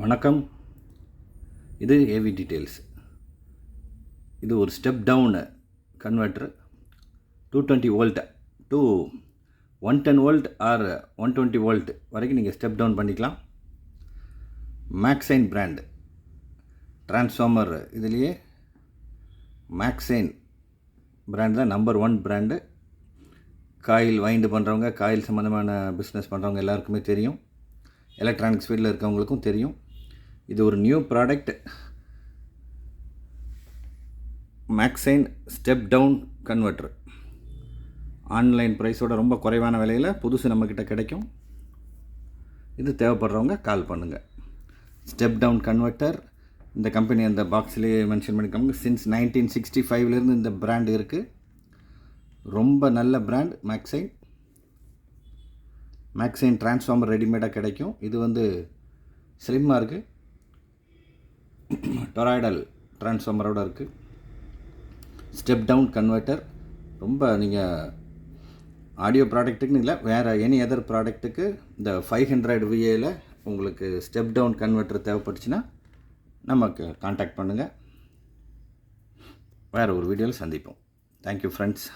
வணக்கம். இது AV details. இது ஒரு step down converter 220 volt to 110 volt or 120 volt வரைக்கும் நீங்கள் ஸ்டெப் டவுன் பண்ணிக்கலாம். மேக்சைன் பிராண்டு டிரான்ஸ்ஃபார்மர் இதுலேயே மேக்சைன் பிராண்ட் தான் நம்பர் 1 பிராண்டு. காயில் வைண்டு பண்ணுறவங்க, காயில் சம்மந்தமான பிஸ்னஸ் பண்ணுறவங்க எல்லாருக்குமே தெரியும். எலக்ட்ரானிக்ஸ் ஃபீல்டில் இருக்கவங்களுக்கும் தெரியும். இது ஒரு new product, Maxine step down converter. Online ப்ரைஸோட ரொம்ப குறைவான விலையில் புதுசு நம்மக்கிட்ட கிடைக்கும். இது தேவைப்படுறவங்க கால் பண்ணுங்கள். ஸ்டெப் டவுன் கன்வெர்ட்டர் இந்த கம்பெனி அந்த பாக்ஸ்லேயே மென்ஷன் பண்ணியிருக்காங்க. சின்ஸ் 1965 இந்த பிராண்ட் இருக்குது. ரொம்ப நல்ல பிராண்ட் மேக்சைன். மேக்சைன் டிரான்ஸ்ஃபார்மர் ரெடிமேடாக கிடைக்கும். இது வந்து ஸ்லிம்மாக இருக்குது, டொராய்டல் டிரான்ஸ்ஃபார்மரோடு இருக்குது. ஸ்டெப் டவுன் கன்வெர்ட்டர் ரொம்ப நீங்கள் ஆடியோ ப்ராடக்ட்டுக்குன்னு இல்லை, வேறு எனி அதர் ப்ராடக்ட்டுக்கு இந்த 500 VAயில் உங்களுக்கு ஸ்டெப் டவுன் கன்வெர்ட்டர் தேவைப்பட்டுச்சுன்னா நமக்கு காண்டாக்ட் பண்ணுங்கள். வேறு ஒரு வீடியோவில் சந்திப்போம். Thank you friends.